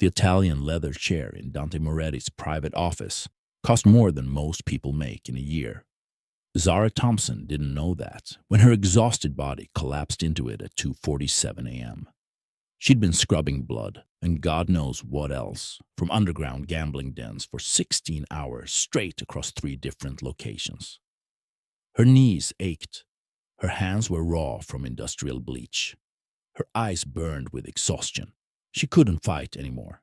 The Italian leather chair in Dante Moretti's private office cost more than most people make in a year. Zara Thompson didn't know that when her exhausted body collapsed into it at 2:47 a.m. She'd been scrubbing blood and God knows what else from underground gambling dens for 16 hours straight across 3 different locations. Her knees ached. Her hands were raw from industrial bleach. Her eyes burned with exhaustion. She couldn't fight anymore.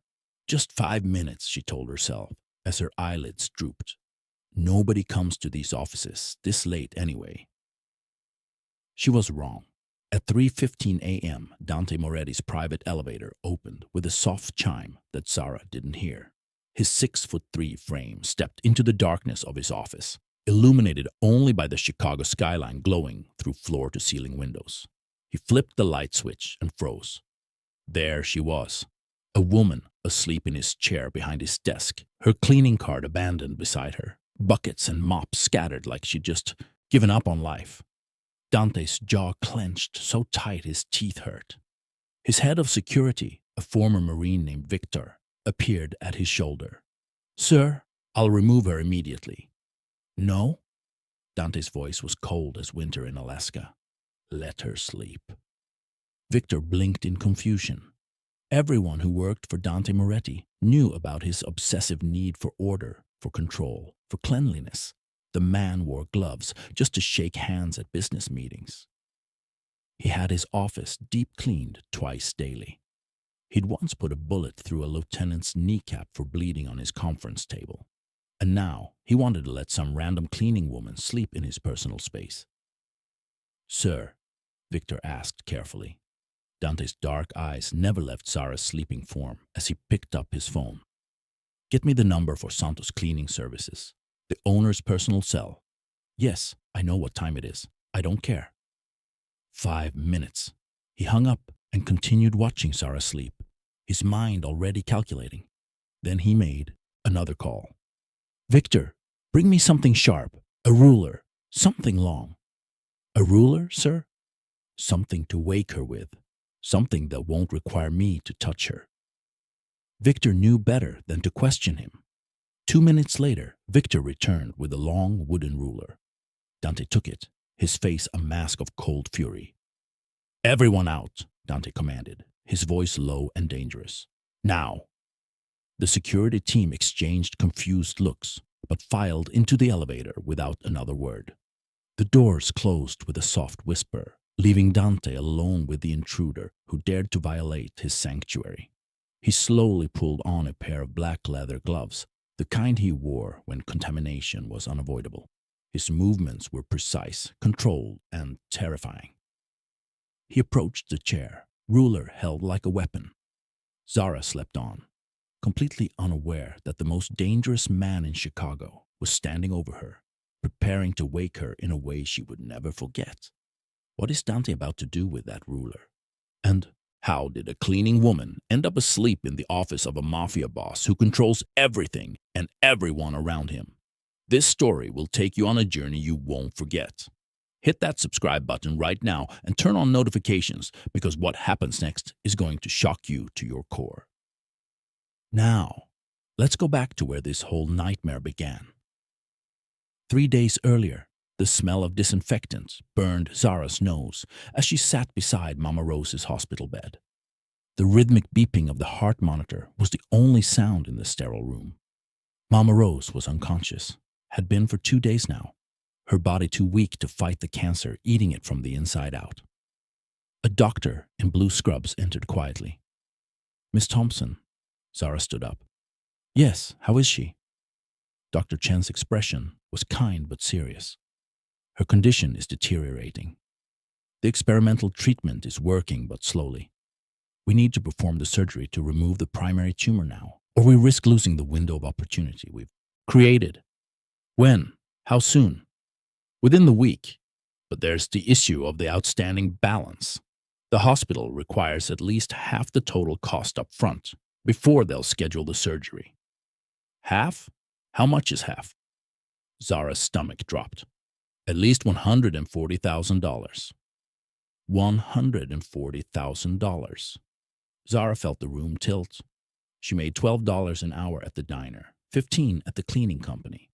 Just 5 minutes, she told herself, as her eyelids drooped. Nobody comes to these offices this late anyway. She was wrong. At 3:15 a.m., Dante Moretti's private elevator opened with a soft chime that Zara didn't hear. His 6'3" frame stepped into the darkness of his office, illuminated only by the Chicago skyline glowing through floor-to-ceiling windows. He flipped the light switch and froze. There she was, a woman asleep in his chair behind his desk, her cleaning cart abandoned beside her, buckets and mops scattered like she'd just given up on life. Dante's jaw clenched so tight his teeth hurt. His head of security, a former Marine named Victor, appeared at his shoulder. "Sir, I'll remove her immediately." "No?" Dante's voice was cold as winter in Alaska. "Let her sleep." Victor blinked in confusion. Everyone who worked for Dante Moretti knew about his obsessive need for order, for control, for cleanliness. The man wore gloves just to shake hands at business meetings. He had his office deep cleaned twice daily. He'd once put a bullet through a lieutenant's kneecap for bleeding on his conference table. And now he wanted to let some random cleaning woman sleep in his personal space. "Sir," Victor asked carefully. Dante's dark eyes never left Zara's sleeping form as he picked up his phone. "Get me the number for Santos Cleaning Services. The owner's personal cell." "Yes, I know what time it is. I don't care." 5 minutes. He hung up and continued watching Zara sleep, his mind already calculating. Then he made another call. "Victor, bring me something sharp, a ruler, something long." "A ruler, sir?" "Something to wake her with, something that won't require me to touch her." Victor knew better than to question him. 2 minutes later, Victor returned with a long wooden ruler. Dante took it, his face a mask of cold fury. "Everyone out," Dante commanded, his voice low and dangerous. "Now." The security team exchanged confused looks, but filed into the elevator without another word. The doors closed with a soft whisper, leaving Dante alone with the intruder who dared to violate his sanctuary. He slowly pulled on a pair of black leather gloves, the kind he wore when contamination was unavoidable. His movements were precise, controlled, and terrifying. He approached the chair, ruler held like a weapon. Zara slept on, completely unaware that the most dangerous man in Chicago was standing over her, preparing to wake her in a way she would never forget. What is Dante about to do with that ruler? And how did a cleaning woman end up asleep in the office of a mafia boss who controls everything and everyone around him? This story will take you on a journey you won't forget. Hit that subscribe button right now and turn on notifications because what happens next is going to shock you to your core. Now, let's go back to where this whole nightmare began. 3 days earlier, the smell of disinfectant burned Zara's nose as she sat beside Mama Rose's hospital bed. The rhythmic beeping of the heart monitor was the only sound in the sterile room. Mama Rose was unconscious, had been for 2 days now, her body too weak to fight the cancer eating it from the inside out. A doctor in blue scrubs entered quietly. "Miss Thompson." Zara stood up. "Yes, how is she?" Dr. Chen's expression was kind but serious. "Her condition is deteriorating. The experimental treatment is working but slowly. We need to perform the surgery to remove the primary tumor now, or we risk losing the window of opportunity we've created." "When? How soon?" "Within the week. But there's the issue of the outstanding balance. The hospital requires at least half the total cost up front before they'll schedule the surgery." "Half? How much is half?" Zara's stomach dropped. "At least $140,000. $140,000. Zara felt the room tilt. She made $12 an hour at the diner, 15 at the cleaning company.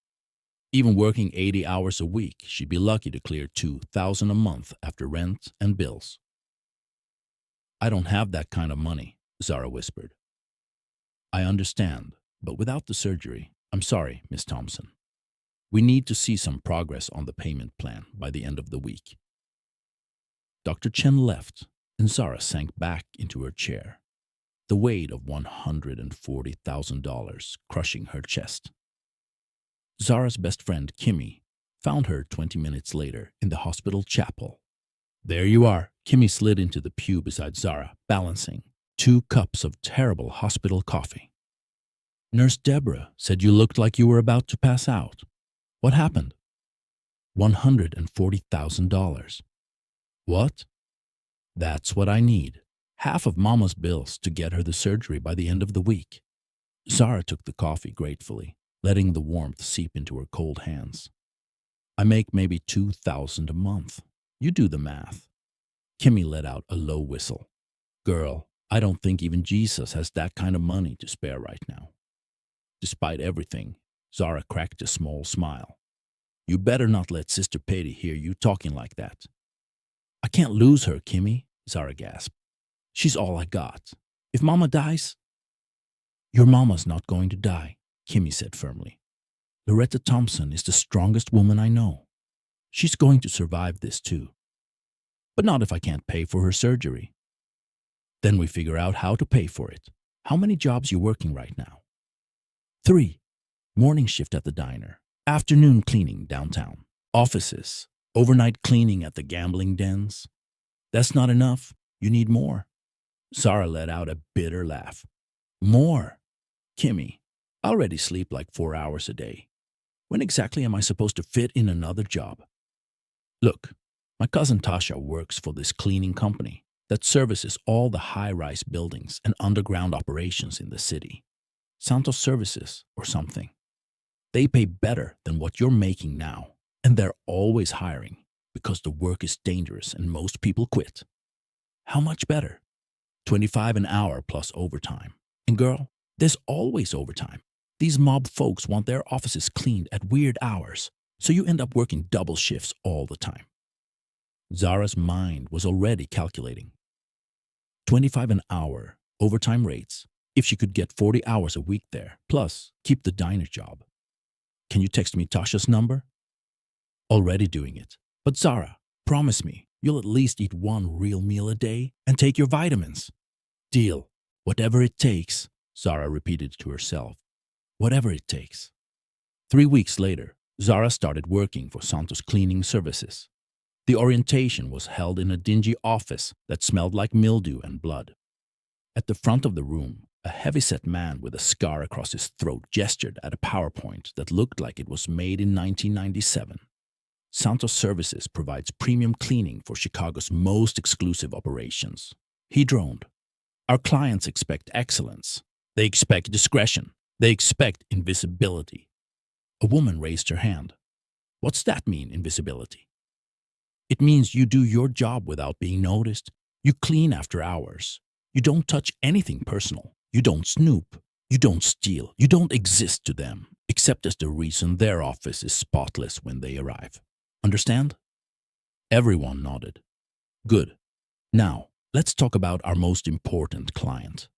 Even working 80 hours a week, she'd be lucky to clear $2,000 a month after rent and bills. I don't have that kind of money, Zara whispered. I understand, but without the surgery, I'm sorry, Miss Thompson. We need to see some progress on the payment plan by the end of the week. Dr. Chen left, and Zara sank back into her chair, the weight of $140,000 crushing her chest. Zara's best friend, Kimmy, found her 20 minutes later in the hospital chapel. There you are. Kimmy slid into the pew beside Zara, balancing 2 cups of terrible hospital coffee. Nurse Deborah said you looked like you were about to pass out. What happened? $140,000. What? That's what I need. Half of Mama's bills to get her the surgery by the end of the week. Zara took the coffee gratefully, letting the warmth seep into her cold hands. I make maybe $2,000 a month. You do the math. Kimmy let out a low whistle. Girl, I don't think even Jesus has that kind of money to spare right now. Despite everything, Zara cracked a small smile. You better not let Sister Patty hear you talking like that. I can't lose her, Kimmy, Zara gasped. She's all I got. If Mama dies... Your Mama's not going to die, Kimmy said firmly. Loretta Thompson is the strongest woman I know. She's going to survive this too. But not if I can't pay for her surgery. Then we figure out how to pay for it. How many jobs you working right now? 3. Morning shift at the diner. Afternoon cleaning downtown. Offices. Overnight cleaning at the gambling dens. That's not enough. You need more. Zara let out a bitter laugh. More? Kimmy, I already sleep like 4 hours a day. When exactly am I supposed to fit in another job? Look, my cousin Tasha works for this cleaning company that services all the high-rise buildings and underground operations in the city. Santos Services or something. They pay better than what you're making now, and they're always hiring because the work is dangerous and most people quit. How much better? $25 an hour plus overtime. And girl, there's always overtime. These mob folks want their offices cleaned at weird hours, so you end up working double shifts all the time. Zara's mind was already calculating. $25 an hour, overtime rates, if she could get 40 hours a week there, plus keep the diner job. Can you text me Tasha's number? Already doing it. But Zara, promise me you'll at least eat 1 real meal a day and take your vitamins. Deal. Whatever it takes, Zara repeated to herself. Whatever it takes. 3 weeks later, Zara started working for Santos Cleaning Services. The orientation was held in a dingy office that smelled like mildew and blood. At the front of the room, a heavy-set man with a scar across his throat gestured at a PowerPoint that looked like it was made in 1997. Santos Services provides premium cleaning for Chicago's most exclusive operations. He droned. Our clients expect excellence. They expect discretion. They expect invisibility. A woman raised her hand. What's that mean, invisibility? It means you do your job without being noticed. You clean after hours. You don't touch anything personal. You don't snoop. You don't steal. You don't exist to them, except as the reason their office is spotless when they arrive. Understand? Everyone nodded. Good. Now, let's talk about our most important client.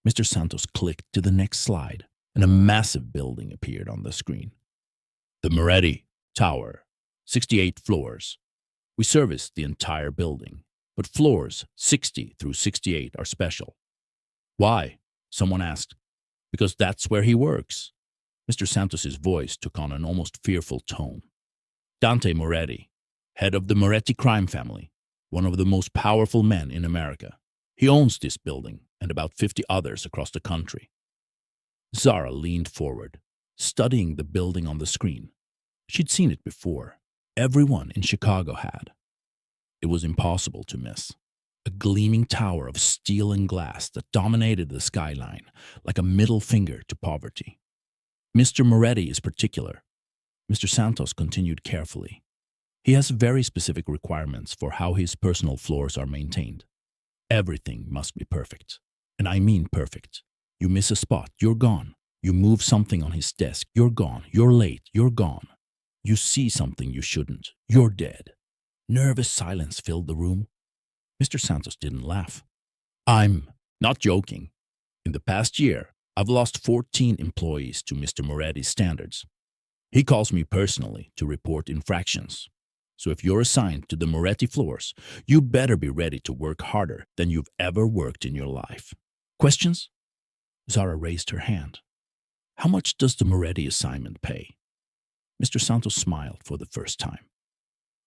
Mr. Santos clicked to the next slide, and a massive building appeared on the screen. The Moretti Tower, 68 floors. We service the entire building, but floors 60 through 68 are special. Why? Someone asked. Because that's where he works. Mr. Santos's voice took on an almost fearful tone. Dante Moretti, head of the Moretti crime family, one of the most powerful men in America. He owns this building and about 50 others across the country. Zara leaned forward, studying the building on the screen. She'd seen it before. Everyone in Chicago had. It was impossible to miss. A gleaming tower of steel and glass that dominated the skyline like a middle finger to poverty. Mr. Moretti is particular. Mr. Santos continued carefully. He has very specific requirements for how his personal floors are maintained. Everything must be perfect, and I mean perfect. You miss a spot, you're gone. You move something on his desk, you're gone. You're late, you're gone. You see something you shouldn't, you're dead. Nervous silence filled the room. Mr. Santos didn't laugh. I'm not joking. In the past year, I've lost 14 employees to Mr. Moretti's standards. He calls me personally to report infractions. So if you're assigned to the Moretti floors, you better be ready to work harder than you've ever worked in your life. Questions? Zara raised her hand. How much does the Moretti assignment pay? Mr. Santos smiled for the first time.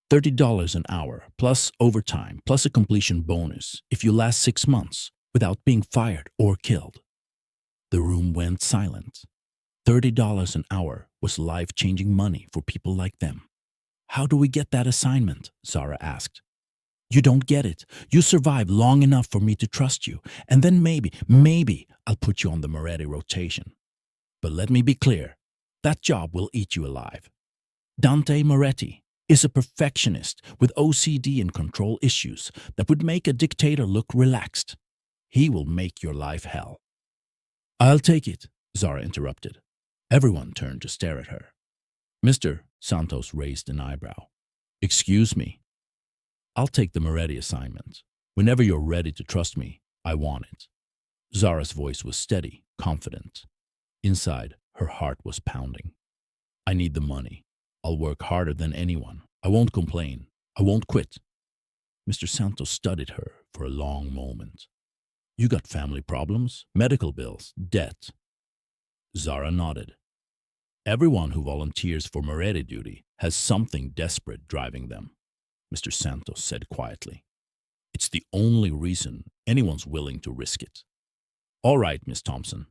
$30 an hour, plus overtime, plus a completion bonus if you last 6 months without being fired or killed. The room went silent. $30 an hour was life-changing money for people like them. How do we get that assignment? Zara asked. You don't get it. You survive long enough for me to trust you, and then maybe I'll put you on the Moretti rotation. But let me be clear, that job will eat you alive. Dante Moretti is a perfectionist with OCD and control issues that would make a dictator look relaxed. He will make your life hell. I'll take it, Zara interrupted. Everyone turned to stare at her. Mr. Santos raised an eyebrow. Excuse me. I'll take the Moretti assignment. Whenever you're ready to trust me, I want it. Zara's voice was steady, confident. Inside, her heart was pounding. I need the money. I'll work harder than anyone. I won't complain. I won't quit. Mr. Santos studied her for a long moment. You got family problems, medical bills, debt. Zara nodded. Everyone who volunteers for Moretti duty has something desperate driving them, Mr. Santos said quietly. It's the only reason anyone's willing to risk it. All right, Miss Thompson.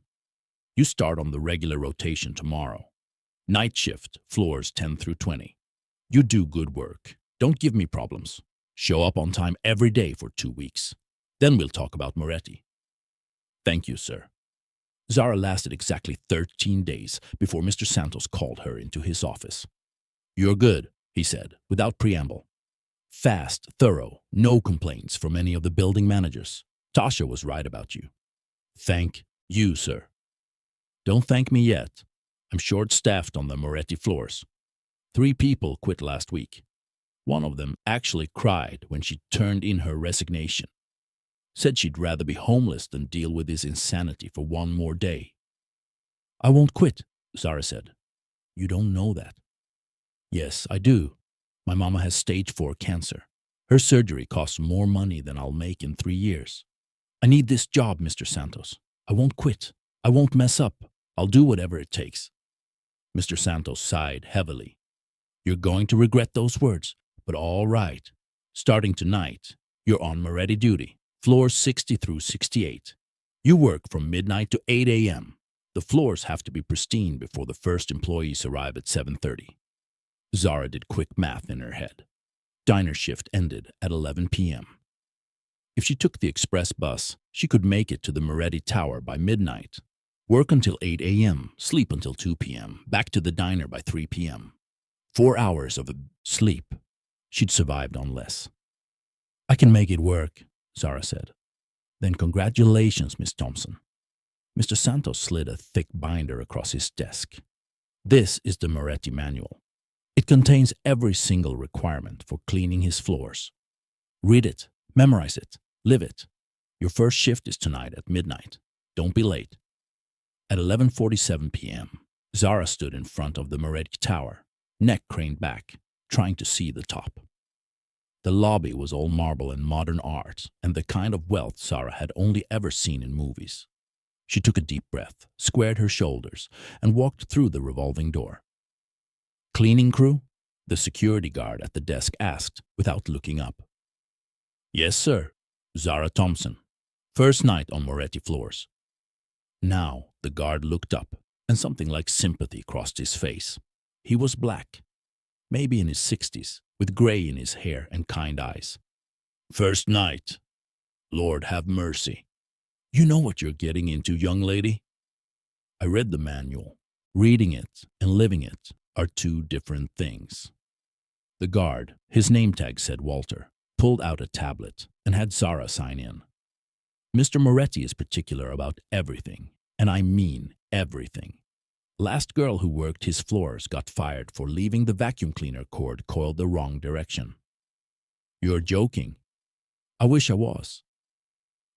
You start on the regular rotation tomorrow. Night shift, floors 10 through 20. You do good work. Don't give me problems. Show up on time every day for 2 weeks. Then we'll talk about Moretti. Thank you, sir. Zara lasted exactly 13 days before Mr. Santos called her into his office. You're good, he said, without preamble. Fast, thorough, no complaints from any of the building managers. Tasha was right about you. Thank you, sir. Don't thank me yet. I'm short-staffed on the Moretti floors. 3 people quit last week. One of them actually cried when she turned in her resignation. Said she'd rather be homeless than deal with his insanity for one more day. I won't quit, Zara said. You don't know that. Yes, I do. My mama has stage 4 cancer. Her surgery costs more money than I'll make in 3 years. I need this job, Mr. Santos. I won't quit. I won't mess up. I'll do whatever it takes. Mr. Santos sighed heavily. You're going to regret those words, but all right. Starting tonight, you're on Moretti duty. Floors 60 through 68. You work from midnight to 8 a.m. The floors have to be pristine before the first employees arrive at 7:30. Zara did quick math in her head. Diner shift ended at 11 p.m. If she took the express bus, she could make it to the Moretti Tower by midnight. Work until 8 a.m., sleep until 2 p.m., back to the diner by 3 p.m. 4 hours of sleep. She'd survived on less. I can make it work, Zara said. Then congratulations, Miss Thompson. Mr. Santos slid a thick binder across his desk. This is the Moretti manual. It contains every single requirement for cleaning his floors. Read it, memorize it, live it. Your first shift is tonight at midnight. Don't be late. At 11:47 p.m., Zara stood in front of the Moretti Tower, neck craned back, trying to see the top. The lobby was all marble and modern art, and the kind of wealth Zara had only ever seen in movies. She took a deep breath, squared her shoulders, and walked through the revolving door. Cleaning crew? The security guard at the desk asked, without looking up. Yes, sir. Zara Thompson. First night on Moretti floors. Now the guard looked up, and something like sympathy crossed his face. He was black, maybe in his 60s, with gray in his hair and kind eyes. First night. Lord have mercy. You know what you're getting into, young lady? I read the manual. Reading it and living it are 2 different things. The guard, his name tag said Walter, pulled out a tablet and had Zara sign in. Mr. Moretti is particular about everything. And I mean everything. Last girl who worked his floors got fired for leaving the vacuum cleaner cord coiled the wrong direction. You're joking. I wish I was.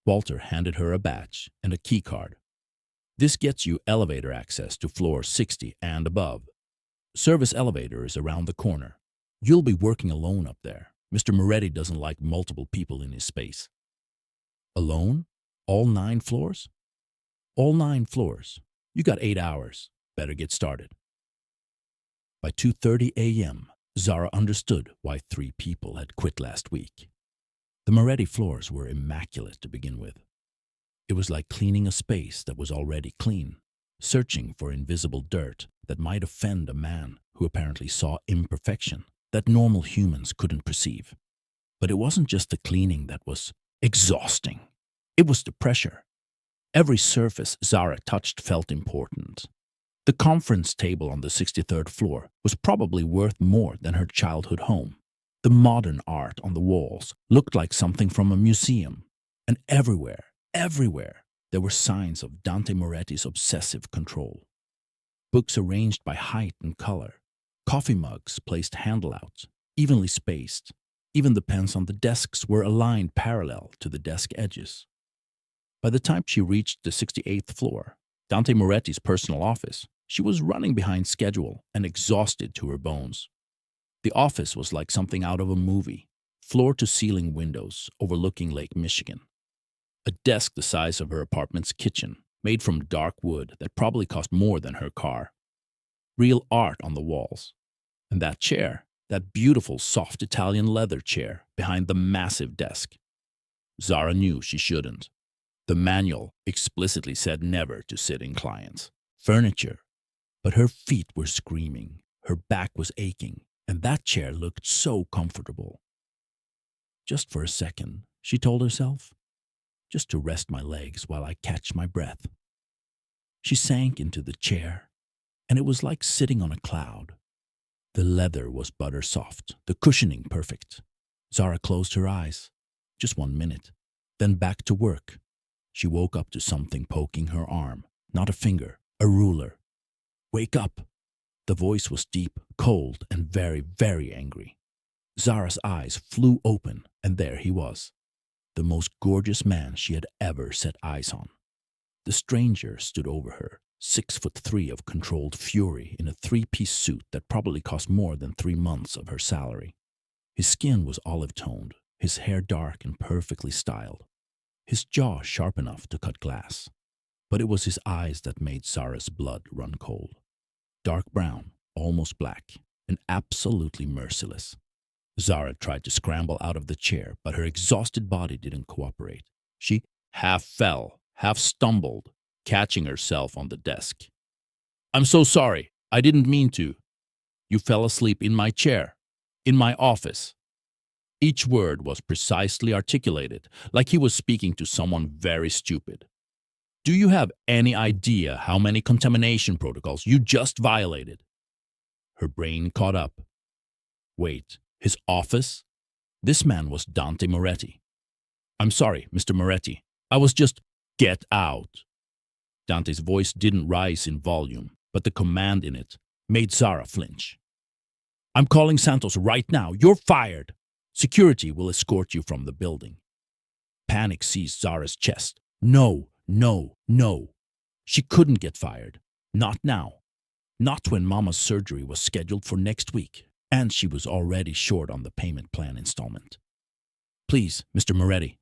Walter handed her a badge and a key card. This gets you elevator access to floor 60 and above. Service elevator is around the corner. You'll be working alone up there. Mr. Moretti doesn't like multiple people in his space. Alone? All 9 floors? All 9 floors. You got 8 hours. Better get started. By 2:30 a.m., Zara understood why 3 people had quit last week. The Moretti floors were immaculate to begin with. It was like cleaning a space that was already clean, searching for invisible dirt that might offend a man who apparently saw imperfection that normal humans couldn't perceive. But it wasn't just the cleaning that was exhausting. It was the pressure. Every surface Zara touched felt important. The conference table on the 63rd floor was probably worth more than her childhood home. The modern art on the walls looked like something from a museum. And everywhere, there were signs of Dante Moretti's obsessive control. Books arranged by height and color, coffee mugs placed handle-out, evenly spaced. Even the pens on the desks were aligned parallel to the desk edges. By the time she reached the 68th floor, Dante Moretti's personal office, she was running behind schedule and exhausted to her bones. The office was like something out of a movie, floor-to-ceiling windows overlooking Lake Michigan. A desk the size of her apartment's kitchen, made from dark wood that probably cost more than her car. Real art on the walls. And that chair, that beautiful soft Italian leather chair behind the massive desk. Zara knew she shouldn't. The manual explicitly said never to sit in clients' furniture. But her feet were screaming, her back was aching, and that chair looked so comfortable. Just for a second, she told herself. Just to rest my legs while I catch my breath. She sank into the chair, and it was like sitting on a cloud. The leather was butter soft, the cushioning perfect. Zara closed her eyes. Just 1 minute, then back to work. She woke up to something poking her arm, not a finger, a ruler. Wake up! The voice was deep, cold, and very, very angry. Zara's eyes flew open, and there he was. The most gorgeous man she had ever set eyes on. The stranger stood over her, 6'3" of controlled fury in a 3-piece suit that probably cost more than 3 months of her salary. His skin was olive-toned, his hair dark and perfectly styled, his jaw sharp enough to cut glass. But it was his eyes that made Zara's blood run cold. Dark brown, almost black, and absolutely merciless. Zara tried to scramble out of the chair, but her exhausted body didn't cooperate. She half fell, half stumbled, catching herself on the desk. "I'm so sorry. I didn't mean to. You fell asleep in my chair, in my office." Each word was precisely articulated, like he was speaking to someone very stupid. "Do you have any idea how many contamination protocols you just violated?" Her brain caught up. Wait, his office? This man was Dante Moretti. "I'm sorry, Mr. Moretti. I was just—" "Get out!" Dante's voice didn't rise in volume, but the command in it made Zara flinch. "I'm calling Santos right now. You're fired. Security will escort you from the building." Panic seized Zara's chest. No, no, no. She couldn't get fired. Not now. Not when Mama's surgery was scheduled for next week, and she was already short on the payment plan installment. "Please, Mr. Moretti."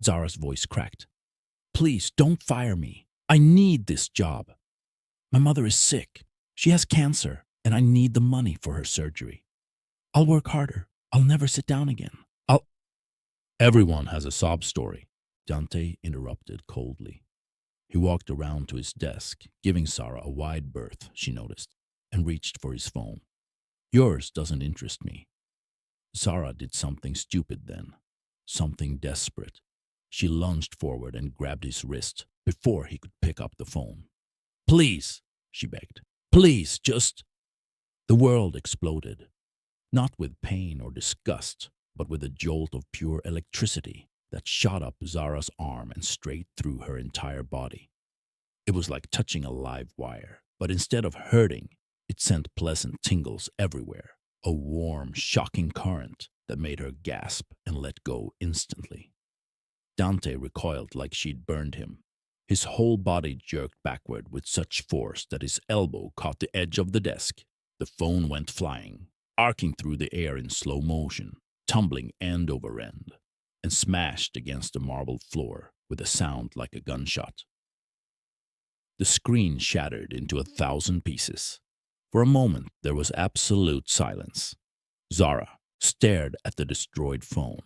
Zara's voice cracked. "Please, don't fire me. I need this job. My mother is sick. She has cancer, and I need the money for her surgery. I'll work harder. I'll never sit down again. Everyone has a sob story," Dante interrupted coldly. He walked around to his desk, giving Zara a wide berth, she noticed, and reached for his phone. "Yours doesn't interest me." Zara did something stupid then, something desperate. She lunged forward and grabbed his wrist before he could pick up the phone. "Please," she begged. "Please, just—" The world exploded, not with pain or disgust, but with a jolt of pure electricity that shot up Zara's arm and straight through her entire body. It was like touching a live wire, but instead of hurting, it sent pleasant tingles everywhere, a warm, shocking current that made her gasp and let go instantly. Dante recoiled like she'd burned him. His whole body jerked backward with such force that his elbow caught the edge of the desk. The phone went flying, arcing through the air in slow motion, tumbling end over end, and smashed against the marble floor with a sound like a gunshot. The screen shattered into 1,000 pieces. For a moment, there was absolute silence. Zara stared at the destroyed phone,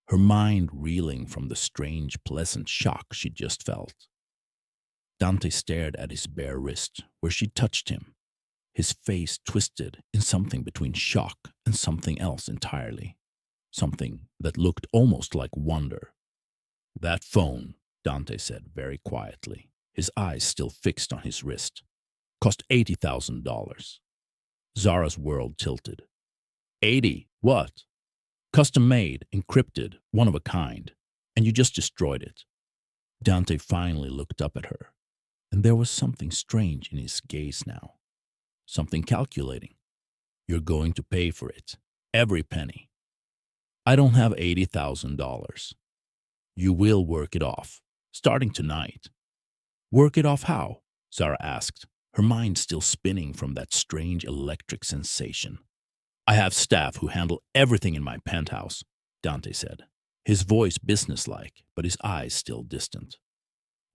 her mind reeling from the strange, pleasant shock she'd just felt. Dante stared at his bare wrist, where she'd touched him, his face twisted in something between shock and something else entirely, something that looked almost like wonder. "That phone," Dante said very quietly, his eyes still fixed on his wrist, "cost $80,000. Zara's world tilted. 80? What? Custom made, encrypted, one of a kind, and you just destroyed it." Dante finally looked up at her, and there was something strange in his gaze now, something calculating. "You're going to pay for it, every penny. I don't have $80,000. You will work it off, starting tonight." "Work it off how?" Zara asked, her mind still spinning from that strange electric sensation. "I have staff who handle everything in my penthouse," Dante said, his voice businesslike, but his eyes still distant.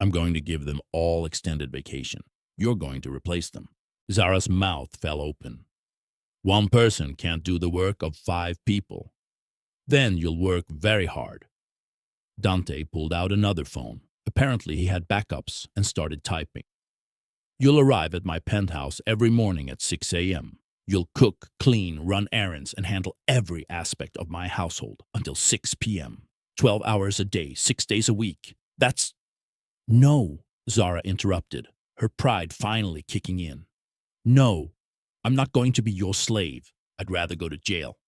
"I'm going to give them all extended vacation. You're going to replace them." Zara's mouth fell open. "One person can't do the work of 5 people. Then you'll work very hard." Dante pulled out another phone. Apparently he had backups and started typing. "You'll arrive at my penthouse every morning at 6 a.m. You'll cook, clean, run errands, and handle every aspect of my household until 6 p.m. 12 hours a day, 6 days a week. That's—" "No," Zara interrupted, her pride finally kicking in. "No, I'm not going to be your slave. I'd rather go to jail."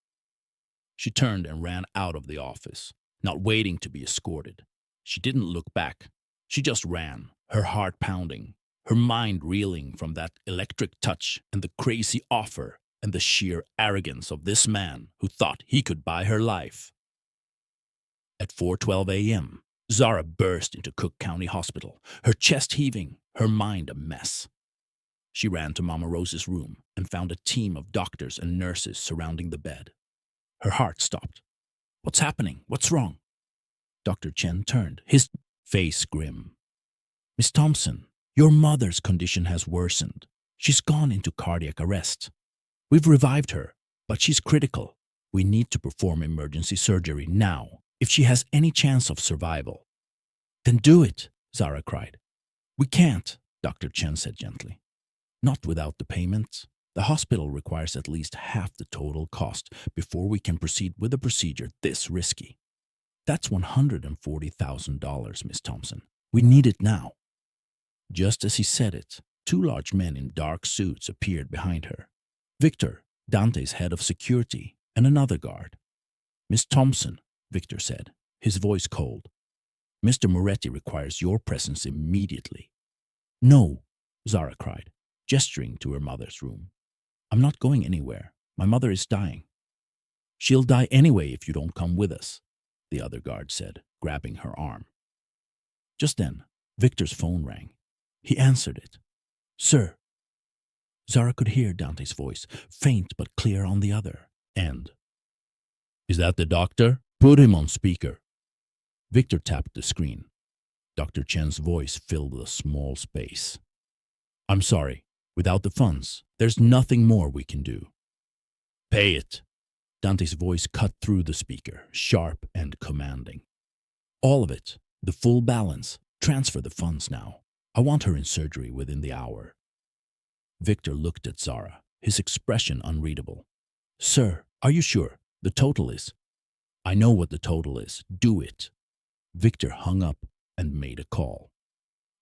She turned and ran out of the office, not waiting to be escorted. She didn't look back. She just ran, her heart pounding, her mind reeling from that electric touch and the crazy offer and the sheer arrogance of this man who thought he could buy her life. At 4:12 a.m., Zara burst into Cook County Hospital, her chest heaving, her mind a mess. She ran to Mama Rose's room and found a team of doctors and nurses surrounding the bed. Her heart stopped. "What's happening? What's wrong?" Dr. Chen turned, his face grim. "Miss Thompson, your mother's condition has worsened. She's gone into cardiac arrest. We've revived her, but she's critical. We need to perform emergency surgery now if she has any chance of survival." "Then do it," Zara cried. "We can't," Dr. Chen said gently. "Not without the payment. The hospital requires at least half the total cost before we can proceed with a procedure this risky. That's $140,000, Miss Thompson. We need it now." Just as he said it, 2 large men in dark suits appeared behind her. Victor, Dante's head of security, and another guard. "Miss Thompson," Victor said, his voice cold. "Mr. Moretti requires your presence immediately." "No," Zara cried, gesturing to her mother's room. "I'm not going anywhere. My mother is dying." "She'll die anyway if you don't come with us," the other guard said, grabbing her arm. Just then, Victor's phone rang. He answered it. "Sir." Zara could hear Dante's voice, faint but clear on the other, and, "Is that the doctor? Put him on speaker." Victor tapped the screen. Dr. Chen's voice filled the small space. "I'm sorry. Without the funds, there's nothing more we can do." "Pay it." Dante's voice cut through the speaker, sharp and commanding. "All of it. The full balance. Transfer the funds now. I want her in surgery within the hour." Victor looked at Zara, his expression unreadable. "Sir, are you sure? The total is—" "I know what the total is. Do it." Victor hung up and made a call.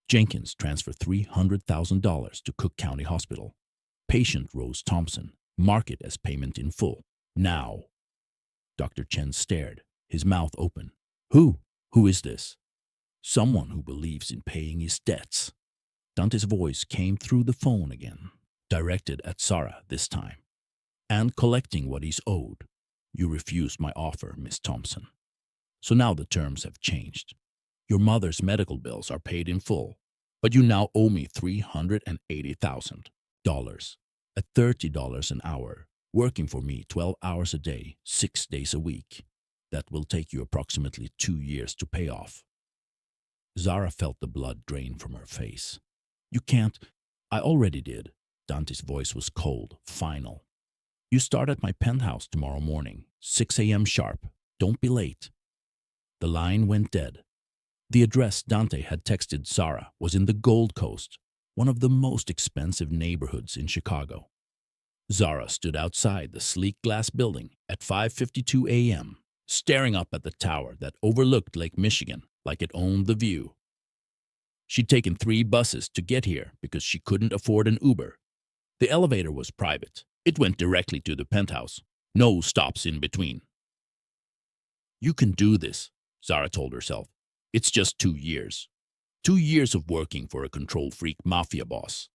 "Jenkins, transfer $300,000 to Cook County Hospital. Patient Rose Thompson. Mark it as payment in full. Now." Dr. Chen stared, his mouth open. Who? Who is this?" "Someone who believes in paying his debts." Dante's voice came through the phone again, directed at Zara this time. "And collecting what he's owed. You refused my offer, Miss Thompson. So now the terms have changed. Your mother's medical bills are paid in full, but you now owe me $380,000 at $30 an hour, working for me 12 hours a day, 6 days a week. That will take you approximately 2 years to pay off." Zara felt the blood drain from her face. "You can't." "I already did." Dante's voice was cold, final. "You start at my penthouse tomorrow morning, 6 a.m. sharp. Don't be late." The line went dead. The address Dante had texted Zara was in the Gold Coast, one of the most expensive neighborhoods in Chicago. Zara stood outside the sleek glass building at 5:52 a.m., staring up at the tower that overlooked Lake Michigan like it owned the view. She'd taken 3 buses to get here because she couldn't afford an Uber. The elevator was private. It went directly to the penthouse. No stops in between. "You can do this," Zara told herself. "It's just 2 years. 2 years of working for a control-freak mafia boss.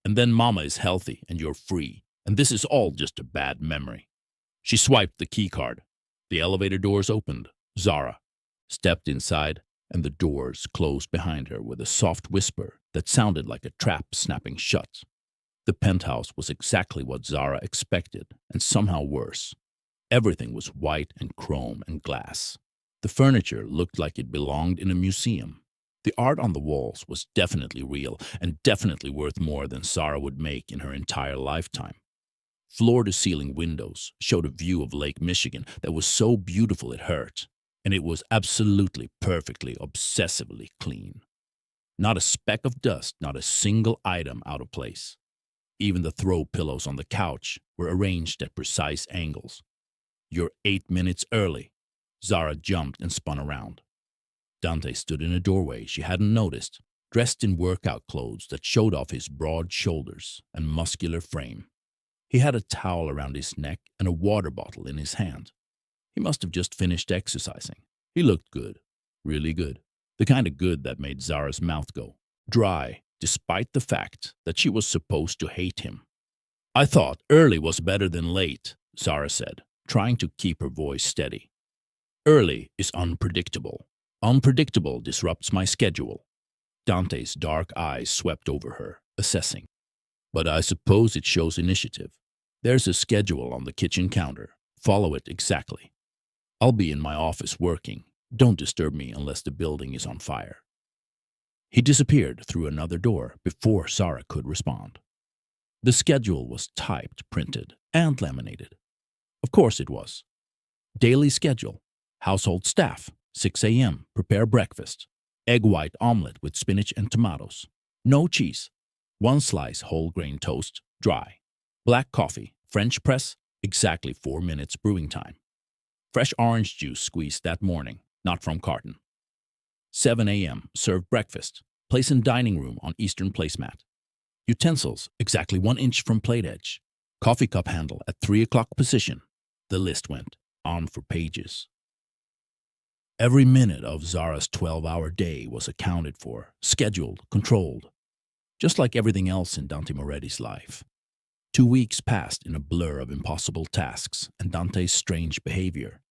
And then Mama is healthy and you're free, and this is all just a bad memory." She swiped the key card. The elevator doors opened. Zara stepped inside, and the doors closed behind her with a soft whisper that sounded like a trap snapping shut. The penthouse was exactly what Zara expected, and somehow worse. Everything was white and chrome and glass. The furniture looked like it belonged in a museum. The art on the walls was definitely real and definitely worth more than Zara would make in her entire lifetime. Floor-to-ceiling windows showed a view of Lake Michigan that was so beautiful it hurt, and it was absolutely perfectly, obsessively clean. Not a speck of dust, not a single item out of place. Even the throw pillows on the couch were arranged at precise angles. "You're 8 minutes early." Zara jumped and spun around. Dante stood in a doorway she hadn't noticed, dressed in workout clothes that showed off his broad shoulders and muscular frame. He had a towel around his neck and a water bottle in his hand. He must have just finished exercising. He looked good, really good. The kind of good that made Zara's mouth go dry, despite the fact that she was supposed to hate him. "I thought early was better than late," Zara said, trying to keep her voice steady. "Early is unpredictable. Unpredictable disrupts my schedule." Dante's dark eyes swept over her, assessing. "But I suppose it shows initiative. There's a schedule on the kitchen counter. Follow it exactly. I'll be in my office working. Don't disturb me unless the building is on fire." He disappeared through another door before Zara could respond. The schedule was typed, printed, and laminated. Of course it was. Daily schedule. Household staff. 6 a.m. Prepare breakfast. Egg white omelet with spinach and tomatoes. No cheese. 1 slice whole grain toast, dry. Black coffee, French press, exactly 4 minutes brewing time. Fresh orange juice squeezed that morning, not from carton. 7 a.m. Serve breakfast. Place in dining room on Eastern placemat. Utensils exactly 1 inch from plate edge. Coffee cup handle at 3 o'clock position. The list went on for pages. Every minute of Zara's 12-hour day was accounted for, scheduled, controlled, just like everything else in Dante Moretti's life. 2 weeks passed in a blur of impossible tasks and Dante's strange behavior.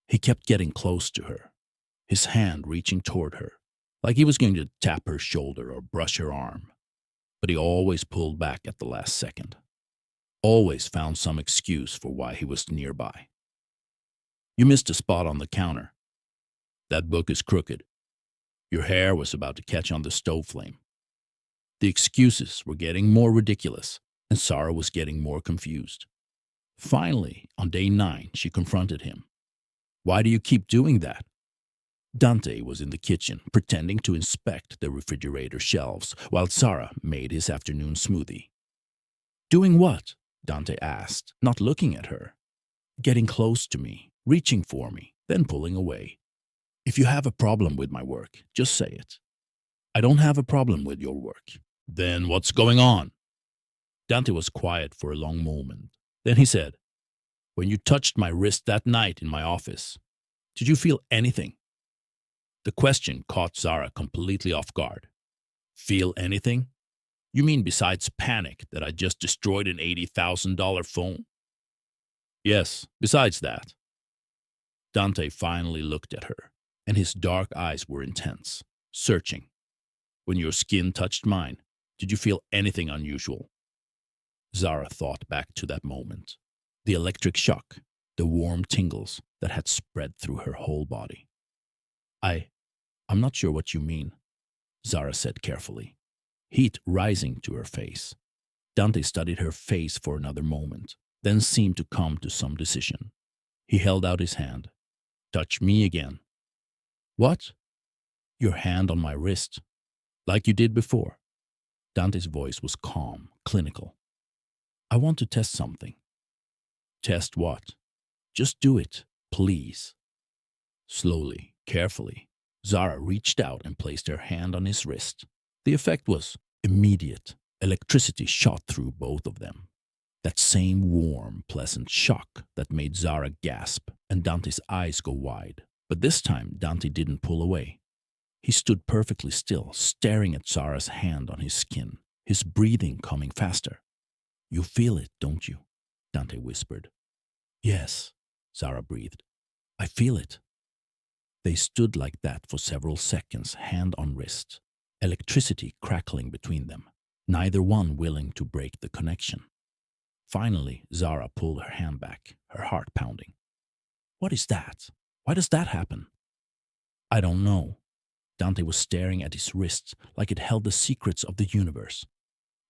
He kept getting close to her, his hand reaching toward her, like he was going to tap her shoulder or brush her arm. But he always pulled back at the last second. Always found some excuse for why he was nearby. "You missed a spot on the counter. That book is crooked. Your hair was about to catch on the stove flame." The excuses were getting more ridiculous, and Zara was getting more confused. Finally, on day 9, she confronted him. "Why do you keep doing that?" Dante was in the kitchen, pretending to inspect the refrigerator shelves, while Zara made his afternoon smoothie. "Doing what?" Dante asked, not looking at her. "Getting close to me, reaching for me, then pulling away. If you have a problem with my work, just say it." "I don't have a problem with your work." "Then what's going on?" Dante was quiet for a long moment. Then he said, "When you touched my wrist that night in my office, did you feel anything?" The question caught Zara completely off guard. "Feel anything?" You mean besides panic that I just destroyed an $80,000 phone? Yes, besides that. Dante finally looked at her, and his dark eyes were intense, searching. When your skin touched mine, did you feel anything unusual? Zara thought back to that moment. The electric shock, the warm tingles that had spread through her whole body. I'm not sure what you mean, Zara said carefully, heat rising to her face. Dante studied her face for another moment, then seemed to come to some decision. He held out his hand. Touch me again. What? Your hand on my wrist, like you did before. Dante's voice was calm, clinical. I want to test something. Test what? Just do it, please. Slowly, carefully, Zara reached out and placed her hand on his wrist. The effect was immediate. Electricity shot through both of them. That same warm, pleasant shock that made Zara gasp and Dante's eyes go wide. But this time, Dante didn't pull away. He stood perfectly still, staring at Zara's hand on his skin, his breathing coming faster. You feel it, don't you? Dante whispered. Yes, Zara breathed. I feel it. They stood like that for several seconds, hand on wrist, electricity crackling between them, neither one willing to break the connection. Finally, Zara pulled her hand back, her heart pounding. What is that? Why does that happen? I don't know. Dante was staring at his wrist like it held the secrets of the universe.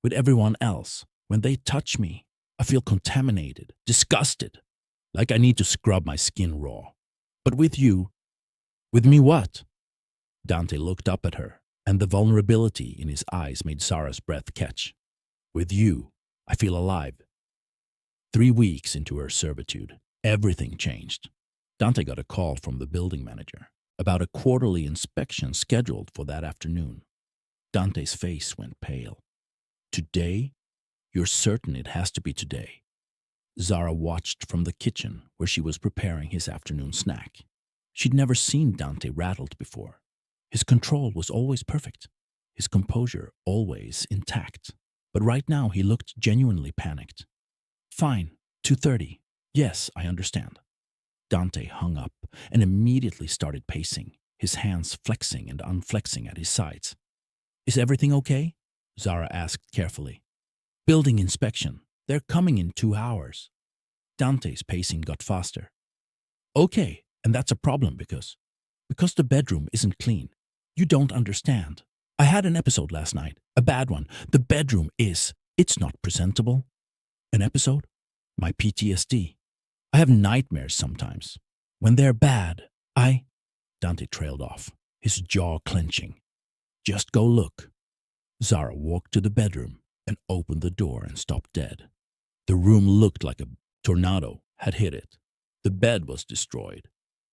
With everyone else, when they touch me, I feel contaminated, disgusted, like I need to scrub my skin raw. But with you, with me what? Dante looked up at her, and the vulnerability in his eyes made Zara's breath catch. With you, I feel alive. 3 weeks into her servitude, everything changed. Dante got a call from the building manager about a quarterly inspection scheduled for that afternoon. Dante's face went pale. Today? You're certain it has to be today? Zara watched from the kitchen where she was preparing his afternoon snack. She'd never seen Dante rattled before. His control was always perfect, his composure always intact. But right now he looked genuinely panicked. Fine, 2:30. Yes, I understand. Dante hung up and immediately started pacing, his hands flexing and unflexing at his sides. Is everything okay? Zara asked carefully. Building inspection. They're coming in 2 hours. Dante's pacing got faster. Okay, and that's a problem because the bedroom isn't clean. You don't understand. I had an episode last night, a bad one. The bedroom it's not presentable. An episode? My PTSD. I have nightmares sometimes. When they're bad, Dante trailed off, his jaw clenching. Just go look. Zara walked to the bedroom and opened the door and stopped dead. The room looked like a tornado had hit it. The bed was destroyed.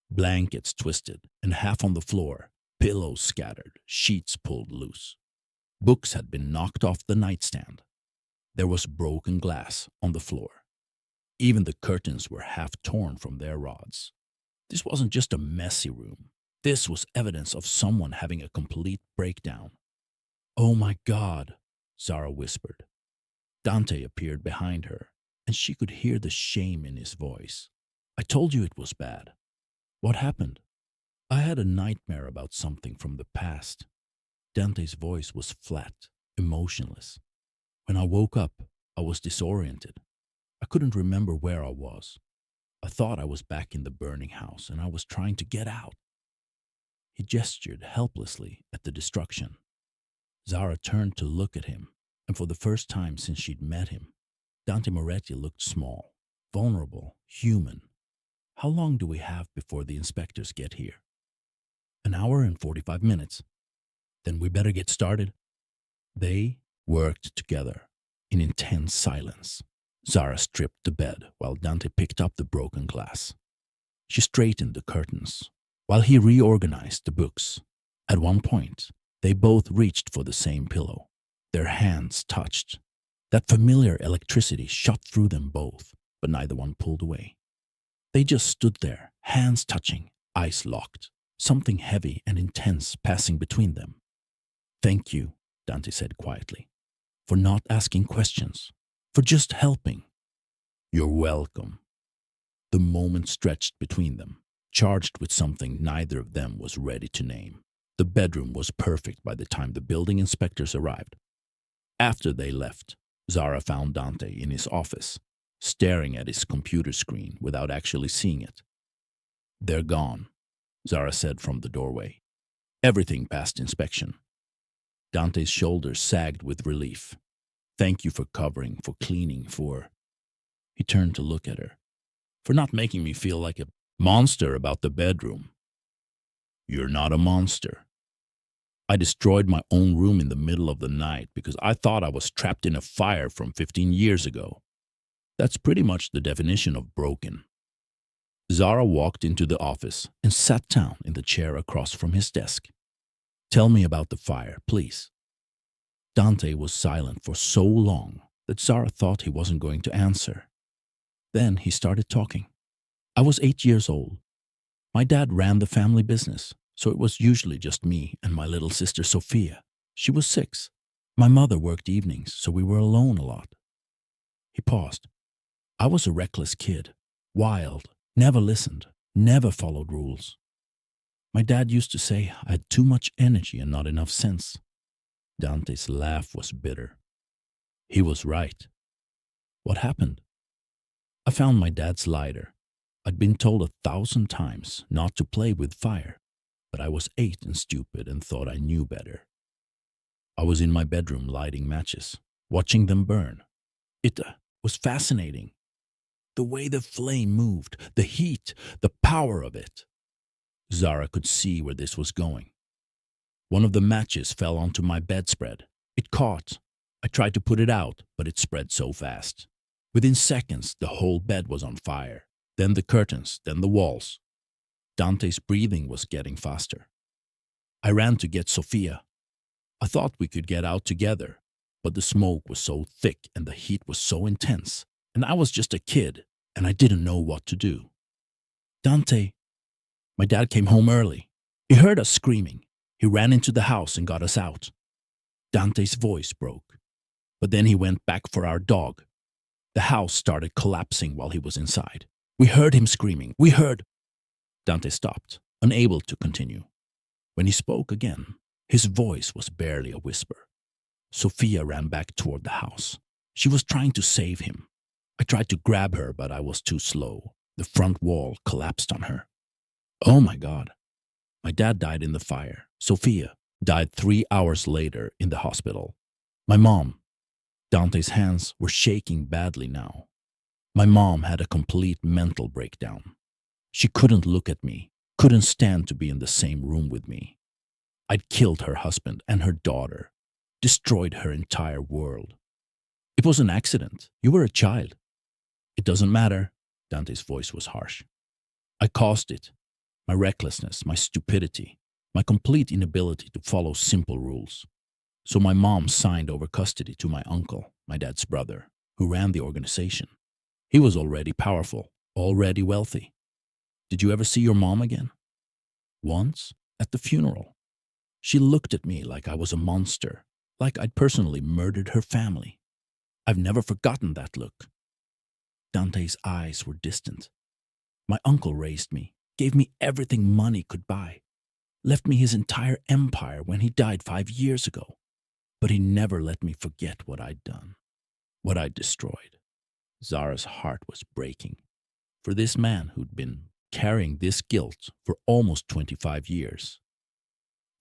Blankets twisted and half on the floor, pillows scattered, sheets pulled loose. Books had been knocked off the nightstand. There was broken glass on the floor. Even the curtains were half torn from their rods. This wasn't just a messy room. This was evidence of someone having a complete breakdown. Oh my God, Zara whispered. Dante appeared behind her, and she could hear the shame in his voice. I told you it was bad. What happened? I had a nightmare about something from the past. Dante's voice was flat, emotionless. When I woke up, I was disoriented. I couldn't remember where I was. I thought I was back in the burning house and I was trying to get out. He gestured helplessly at the destruction. Zara turned to look at him, and for the first time since she'd met him, Dante Moretti looked small, vulnerable, human. How long do we have before the inspectors get here? An hour and 45 minutes. Then we better get started. They worked together in intense silence. Zara stripped the bed while Dante picked up the broken glass. She straightened the curtains while he reorganized the books. At one point, they both reached for the same pillow. Their hands touched. That familiar electricity shot through them both, but neither one pulled away. They just stood there, hands touching, eyes locked, something heavy and intense passing between them. Thank you, Dante said quietly, for not asking questions, for just helping. You're welcome. The moment stretched between them, charged with something neither of them was ready to name. The bedroom was perfect by the time the building inspectors arrived. After they left, Zara found Dante in his office, staring at his computer screen without actually seeing it. "They're gone," Zara said from the doorway. "Everything passed inspection." Dante's shoulders sagged with relief. "Thank you for covering, for cleaning, for—" He turned to look at her. "For not making me feel like a monster about the bedroom." "You're not a monster. I destroyed my own room in the middle of the night because I thought I was trapped in a fire from 15 years ago. That's pretty much the definition of broken." Zara walked into the office and sat down in the chair across from his desk. "Tell me about the fire, please." Dante was silent for so long that Zara thought he wasn't going to answer. Then he started talking. "I was 8 years old. My dad ran the family business, so it was usually just me and my little sister Sophia. She was 6. My mother worked evenings, so we were alone a lot." He paused. "I was a reckless kid, wild, never listened, never followed rules. My dad used to say I had too much energy and not enough sense." Dante's laugh was bitter. He was right. "What happened?" "I found my dad's lighter. I'd been told 1,000 times not to play with fire, but I was 8 and stupid and thought I knew better. I was in my bedroom lighting matches, watching them burn. It was fascinating. The way the flame moved, the heat, the power of it." Zara could see where this was going. "One of the matches fell onto my bedspread. It caught. I tried to put it out, but it spread so fast. Within seconds, the whole bed was on fire. Then the curtains, then the walls." Dante's breathing was getting faster. "I ran to get Sophia. I thought we could get out together, but the smoke was so thick and the heat was so intense, and I was just a kid, and I didn't know what to do. Dante, my dad came home early. He heard us screaming. He ran into the house and got us out." Dante's voice broke, but then he went back for our dog. The house started collapsing while he was inside. We heard him screaming. We heard— Dante stopped, unable to continue. When he spoke again, his voice was barely a whisper. "Sophia ran back toward the house. She was trying to save him. I tried to grab her, but I was too slow. The front wall collapsed on her. Oh my God. My dad died in the fire. Sophia died 3 hours later in the hospital. My mom—" Dante's hands were shaking badly now. "My mom had a complete mental breakdown. She couldn't look at me, couldn't stand to be in the same room with me. I'd killed her husband and her daughter, destroyed her entire world. It was an accident. You were a child." "It doesn't matter." Dante's voice was harsh. "I caused it. My recklessness, my stupidity, my complete inability to follow simple rules. So my mom signed over custody to my uncle, my dad's brother, who ran the organization. He was already powerful, already wealthy. Did you ever see your mom again?" "Once, at the funeral. She looked at me like I was a monster, like I'd personally murdered her family. I've never forgotten that look." Dante's eyes were distant. "My uncle raised me, gave me everything money could buy, left me his entire empire when he died 5 years ago. But he never let me forget what I'd done, what I'd destroyed." Zara's heart was breaking. For this man who'd been carrying this guilt for almost 25 years.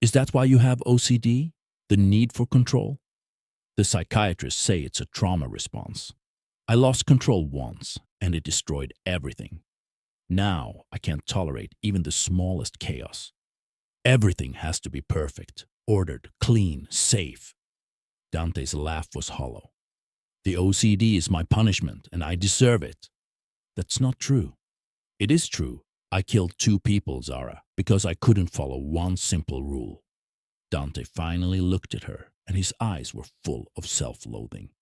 "Is that why you have OCD? The need for control?" "The psychiatrists say it's a trauma response. I lost control once, and it destroyed everything. Now I can't tolerate even the smallest chaos. Everything has to be perfect, ordered, clean, safe." Dante's laugh was hollow. "The OCD is my punishment, and I deserve it." "That's not true." "It is true. I killed 2 people, Zara, because I couldn't follow one simple rule." Dante finally looked at her, and his eyes were full of self-loathing.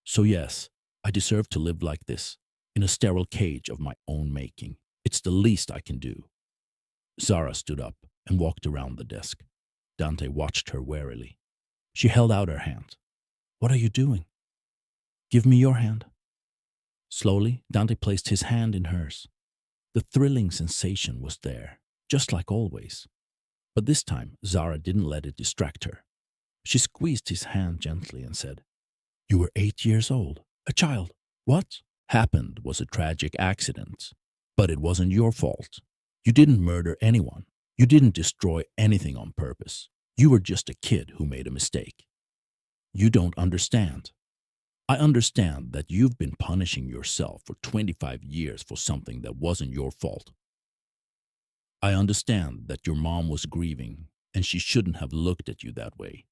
"So yes, I deserve to live like this, in a sterile cage of my own making. It's the least I can do." Zara stood up and walked around the desk. Dante watched her warily. She held out her hand. What are you doing? Give me your hand. Slowly, Dante placed his hand in hers. The thrilling sensation was there, just like always. But this time, Zara didn't let it distract her. She squeezed his hand gently and said, "You were 8 years old, a child. What happened was a tragic accident, but it wasn't your fault. You didn't murder anyone. You didn't destroy anything on purpose. You were just a kid who made a mistake. You don't understand. I understand that you've been punishing yourself for 25 years for something that wasn't your fault. I understand that your mom was grieving and she shouldn't have looked at you that way.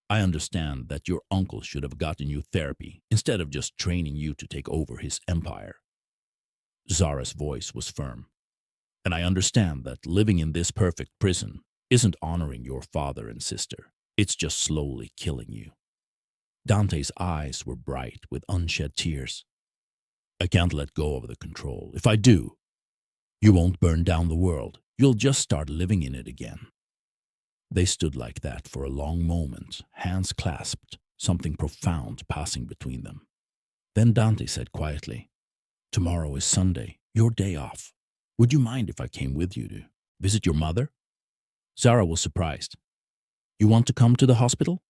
I understand that your uncle should have gotten you therapy instead of just training you to take over his empire." Zara's voice was firm. "And I understand that living in this perfect prison isn't honoring your father and sister. It's just slowly killing you." Dante's eyes were bright with unshed tears. "I can't let go of the control. If I do, you won't burn down the world. You'll just start living in it again." They stood like that for a long moment, hands clasped, something profound passing between them. Then Dante said quietly, "Tomorrow is Sunday, your day off. Would you mind if I came with you to visit your mother?" Zara was surprised. "You want to come to the hospital?"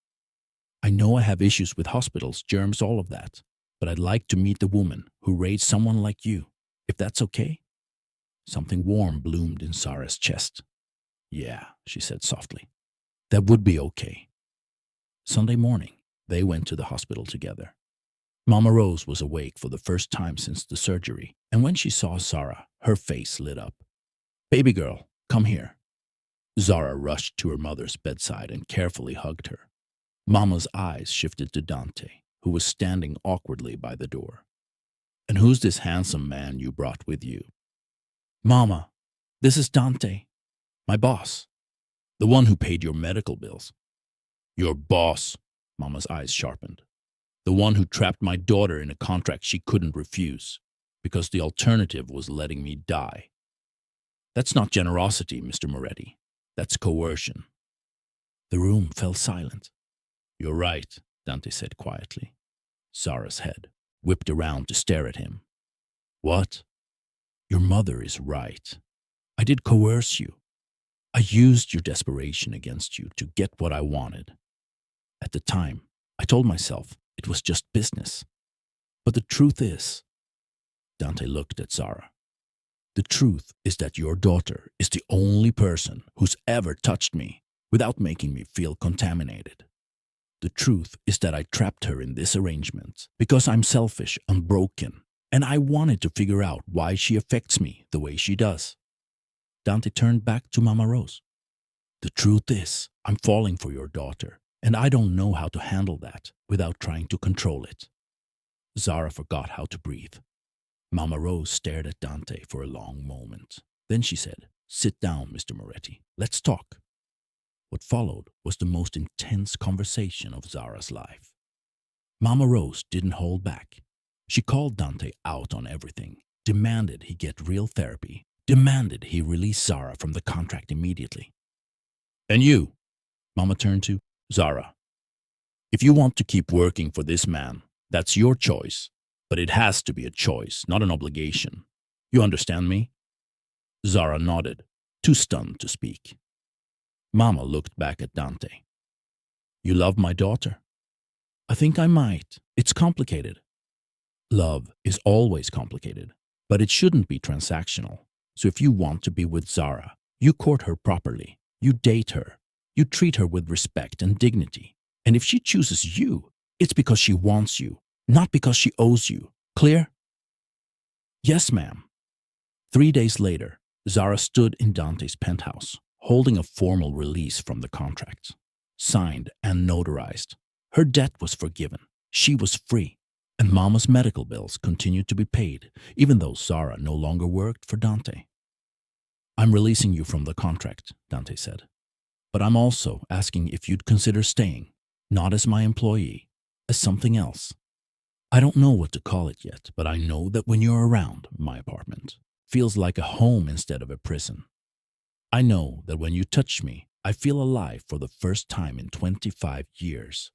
"I know I have issues with hospitals, germs, all of that, but I'd like to meet the woman who raised someone like you, if that's okay." Something warm bloomed in Zara's chest. "Yeah," she said softly. "That would be okay." Sunday morning, they went to the hospital together. Mama Rose was awake for the first time since the surgery, and when she saw Zara, her face lit up. "Baby girl, come here." Zara rushed to her mother's bedside and carefully hugged her. Mama's eyes shifted to Dante, who was standing awkwardly by the door. "And who's this handsome man you brought with you?" "Mama, this is Dante, my boss. The one who paid your medical bills." "Your boss?" Mama's eyes sharpened. "The one who trapped my daughter in a contract she couldn't refuse, because the alternative was letting me die. That's not generosity, Mr. Moretti. That's coercion." The room fell silent. "You're right," Dante said quietly. Zara's head whipped around to stare at him. "What?" "Your mother is right. I did coerce you. I used your desperation against you to get what I wanted. At the time, I told myself it was just business. But the truth is," Dante looked at Zara, "the truth is that your daughter is the only person who's ever touched me without making me feel contaminated. The truth is that I trapped her in this arrangement because I'm selfish and broken, and I wanted to figure out why she affects me the way she does." Dante turned back to Mama Rose. "The truth is, I'm falling for your daughter, and I don't know how to handle that without trying to control it." Zara forgot how to breathe. Mama Rose stared at Dante for a long moment. Then she said, "Sit down, Mr. Moretti. Let's talk." What followed was the most intense conversation of Zara's life. Mama Rose didn't hold back. She called Dante out on everything, demanded he get real therapy, demanded he release Zara from the contract immediately. "And you," Mama turned to Zara, "if you want to keep working for this man, that's your choice. But it has to be a choice, not an obligation. You understand me?" Zara nodded, too stunned to speak. Mama looked back at Dante. "You love my daughter?" "I think I might. It's complicated." "Love is always complicated, but it shouldn't be transactional. So if you want to be with Zara, you court her properly. You date her. You treat her with respect and dignity. And if she chooses you, it's because she wants you, not because she owes you. Clear?" "Yes, ma'am." 3 days later, Zara stood in Dante's penthouse, holding a formal release from the contract, signed and notarized. Her debt was forgiven. She was free. And Mama's medical bills continued to be paid, even though Zara no longer worked for Dante. "I'm releasing you from the contract," Dante said. "But I'm also asking if you'd consider staying, not as my employee, as something else. I don't know what to call it yet, but I know that when you're around, my apartment feels like a home instead of a prison. I know that when you touch me, I feel alive for the first time in 25 years.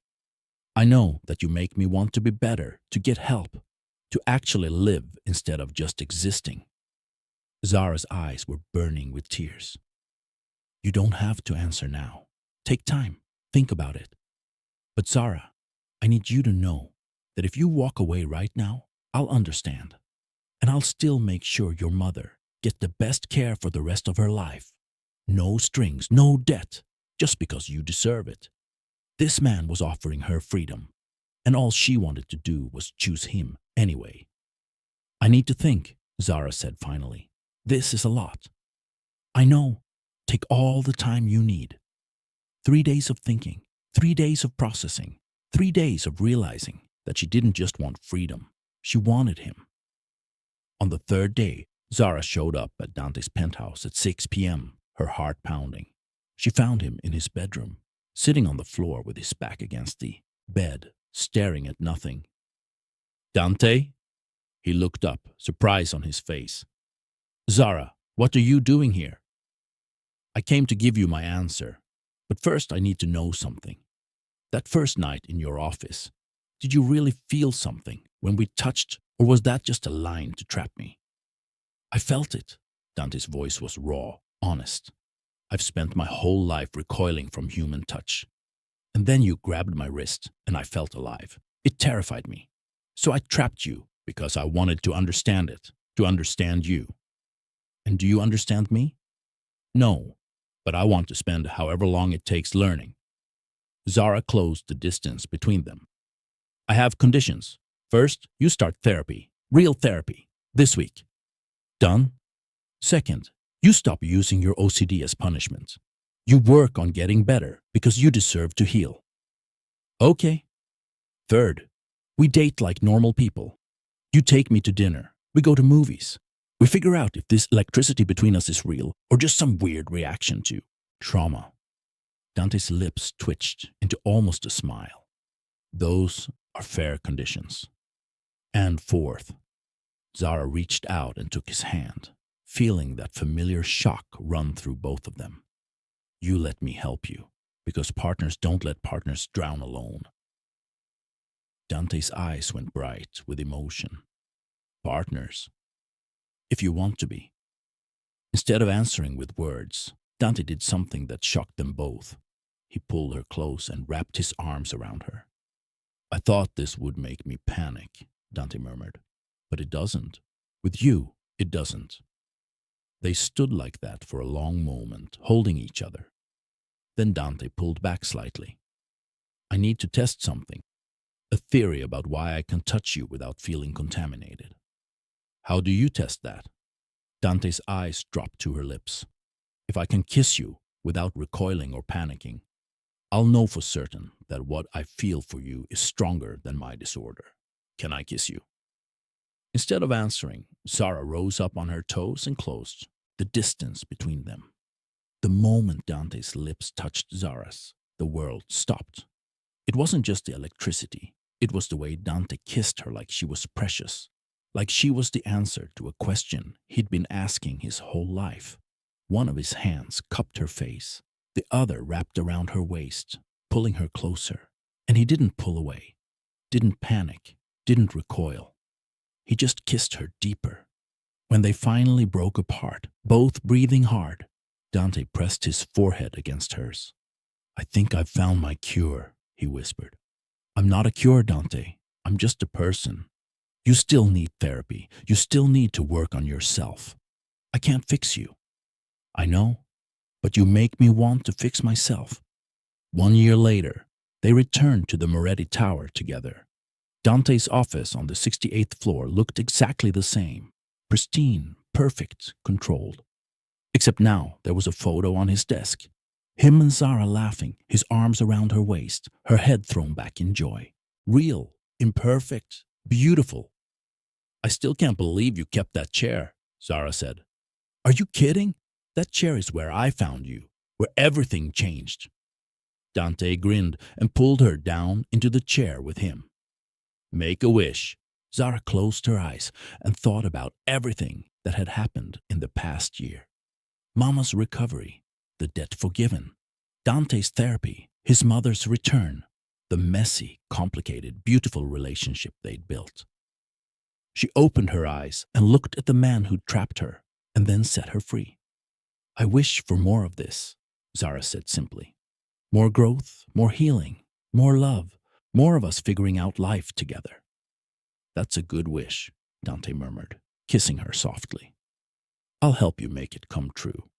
I know that you make me want to be better, to get help, to actually live instead of just existing. Zara's eyes were burning with tears. You don't have to answer now. Take time. Think about it. But Zara, I need you to know that if you walk away right now, I'll understand. And I'll still make sure your mother gets the best care for the rest of her life. No strings, no debt, just because you deserve it. This man was offering her freedom, and all she wanted to do was choose him anyway. I need to think, Zara said finally. This is a lot. I know. Take all the time you need. 3 days of thinking, 3 days of processing, 3 days of realizing that she didn't just want freedom, she wanted him. On the third day, Zara showed up at Dante's penthouse at 6 p.m., her heart pounding. She found him in his bedroom, sitting on the floor with his back against the bed, staring at nothing. Dante? He looked up, surprise on his face. Zara, what are you doing here? I came to give you my answer, but first I need to know something. That first night in your office, did you really feel something when we touched, or was that just a line to trap me? I felt it. Dante's voice was raw, honest. I've spent my whole life recoiling from human touch. And then you grabbed my wrist, and I felt alive. It terrified me. So I trapped you because I wanted to understand it, to understand you. And do you understand me? No, but I want to spend however long it takes learning. Zara closed the distance between them. I have conditions. First, you start therapy, real therapy, this week. Done? Second, you stop using your OCD as punishment. You work on getting better because you deserve to heal. Okay. Third, we date like normal people. You take me to dinner. We go to movies. We figure out if this electricity between us is real or just some weird reaction to trauma. Dante's lips twitched into almost a smile. Those are fair conditions. And fourth, Zara reached out and took his hand, feeling that familiar shock run through both of them. You let me help you, because partners don't let partners drown alone. Dante's eyes went bright with emotion. Partners. If you want to be. Instead of answering with words, Dante did something that shocked them both. He pulled her close and wrapped his arms around her. I thought this would make me panic, Dante murmured. But it doesn't. With you, it doesn't. They stood like that for a long moment, holding each other. Then Dante pulled back slightly. I need to test something. A theory about why I can touch you without feeling contaminated. How do you test that? Dante's eyes dropped to her lips. If I can kiss you without recoiling or panicking, I'll know for certain that what I feel for you is stronger than my disorder. Can I kiss you? Instead of answering, Zara rose up on her toes and closed the distance between them. The moment Dante's lips touched Zara's, the world stopped. It wasn't just the electricity. It was the way Dante kissed her like she was precious, like she was the answer to a question he'd been asking his whole life. One of his hands cupped her face, the other wrapped around her waist, pulling her closer. And he didn't pull away, didn't panic, didn't recoil. He just kissed her deeper. When they finally broke apart, both breathing hard, Dante pressed his forehead against hers. I think I've found my cure, he whispered. I'm not a cure, Dante. I'm just a person. You still need therapy. You still need to work on yourself. I can't fix you. I know, but you make me want to fix myself. 1 year later, they returned to the Moretti Tower together. Dante's office on the 68th floor looked exactly the same. Pristine, perfect, controlled. Except now there was a photo on his desk. Him and Zara laughing, his arms around her waist, her head thrown back in joy. Real, imperfect, beautiful. I still can't believe you kept that chair, Zara said. Are you kidding? That chair is where I found you, where everything changed. Dante grinned and pulled her down into the chair with him. Make a wish. Zara closed her eyes and thought about everything that had happened in the past year. Mama's recovery, the debt forgiven, Dante's therapy, his mother's return, the messy, complicated, beautiful relationship they'd built. She opened her eyes and looked at the man who'd trapped her and then set her free. "I wish for more of this," Zara said simply. "More growth, more healing, more love, more of us figuring out life together." "That's a good wish," Dante murmured, kissing her softly. "I'll help you make it come true."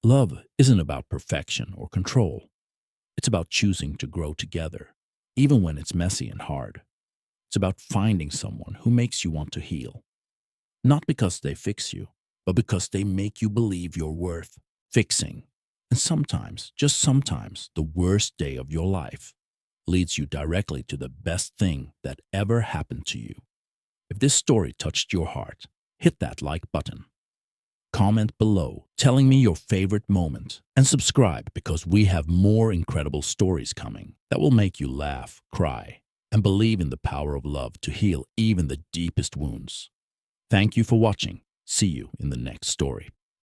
Love isn't about perfection or control. It's about choosing to grow together, even when it's messy and hard. It's about finding someone who makes you want to heal. Not because they fix you, but because they make you believe you're worth fixing. And sometimes, just sometimes, the worst day of your life leads you directly to the best thing that ever happened to you. If this story touched your heart, hit that like button. Comment below telling me your favorite moment, and subscribe because we have more incredible stories coming that will make you laugh, cry, and believe in the power of love to heal even the deepest wounds. Thank you for watching. See you in the next story.